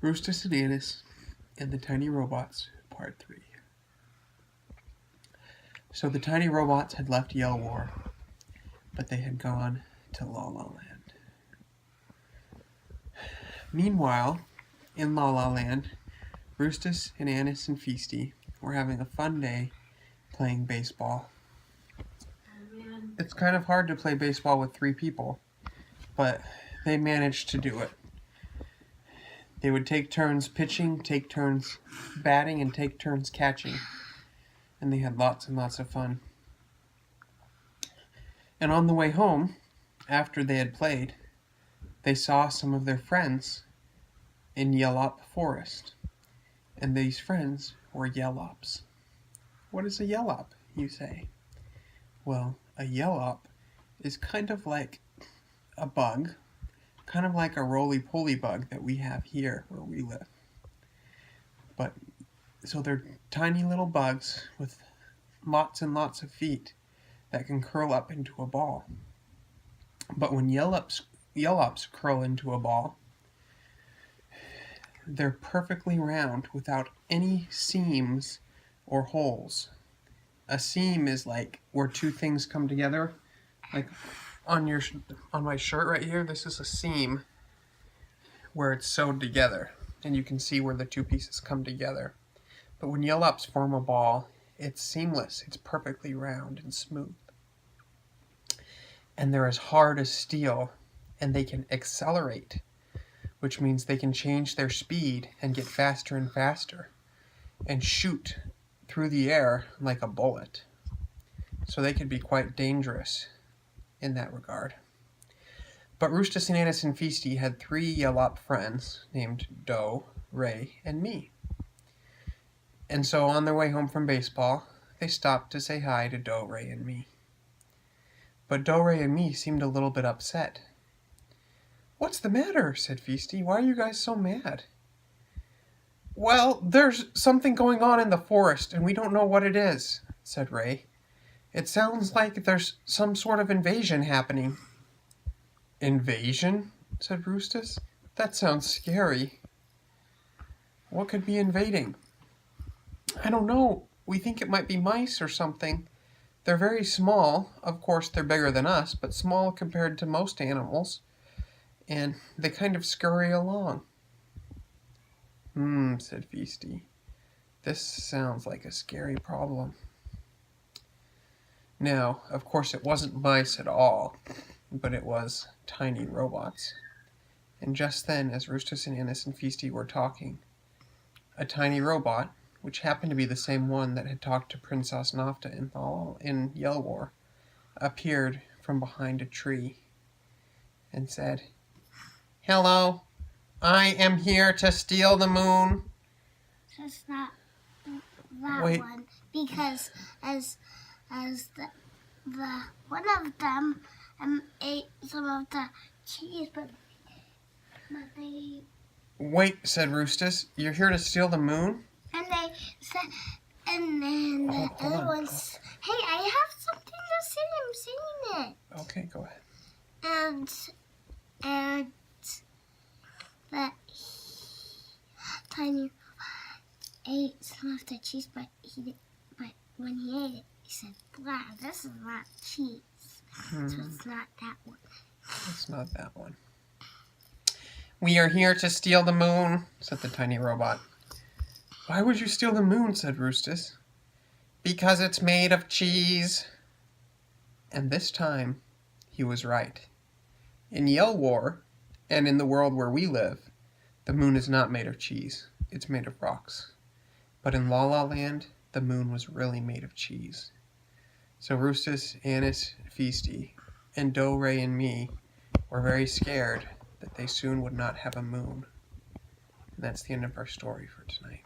Rustus and Annice and the Tiny Robots, Part 3. So the tiny robots had left Yell War, but they had gone to Lala Land. Meanwhile, in Lala Land, Rustus and Annice and Feasty were having a fun day playing baseball. It's kind of hard to play baseball with 3 people, but they managed to do it. They would take turns pitching, take turns batting, and take turns catching. And they had lots and lots of fun. And on the way home, after they had played, they saw some of their friends in Yelop Forest. And these friends were yelops. What is a yelop, you say? Well, a yelop is kind of like a bug, kind of like a roly-poly bug that we have here where we live. So they're tiny little bugs with lots and lots of feet that can curl up into a ball. But when yelops curl into a ball, they're perfectly round without any seams or holes. A seam is like where 2 things come together. Like on my shirt right here, this is a seam where it's sewed together, and you can see where the 2 pieces come together. But when yelops form a ball, it's seamless. It's perfectly round and smooth. And they're as hard as steel, and they can accelerate, which means they can change their speed and get faster and faster and shoot through the air like a bullet. So they could be quite dangerous in that regard. But Rustus and Annice and Feasty had 3 yelop friends named Doe, Ray, and me. And so on their way home from baseball, they stopped to say hi to Doe, Ray, and me. But Doe, Ray, and me seemed a little bit upset. "What's the matter?" said Feasty. "Why are you guys so mad?" "Well, there's something going on in the forest, and we don't know what it is," said Ray. "It sounds like there's some sort of invasion happening." "Invasion?" said Rustus. "That sounds scary. What could be invading?" "I don't know. We think it might be mice or something. They're very small. Of course, they're bigger than us, but small compared to most animals. And they kind of scurry along." Said Feasty. "This sounds like a scary problem." Now, of course, it wasn't mice at all, but it was tiny robots. And just then, as Rustus and Annice and Feasty were talking, a tiny robot, which happened to be the same one that had talked to Princess Nafta in Yell War, appeared from behind a tree and said, "Hello, I am here to steal the moon." It's not that Wait. one, because as the one of them ate some of the cheese, but they "Wait," said Rustus, "you're here to steal the moon?" and they said, and then the Hold other on. ones, "Hey, I have something to say. I'm saying it." Okay, go ahead. And that tiny ate some of the cheese, but when he ate it, he said, "Wow, this is not cheese." So it's not that one. It's not that one. "We are here to steal the moon," said the tiny robot. "Why would you steal the moon?" said Rustus. "Because it's made of cheese." And this time, he was right. In Yell War, and in the world where we live, the moon is not made of cheese. It's made of rocks. But in Lala Land, the moon was really made of cheese. So Rustus, Annice, Feasty, and Doe, Ray, and me were very scared that they soon would not have a moon. And that's the end of our story for tonight.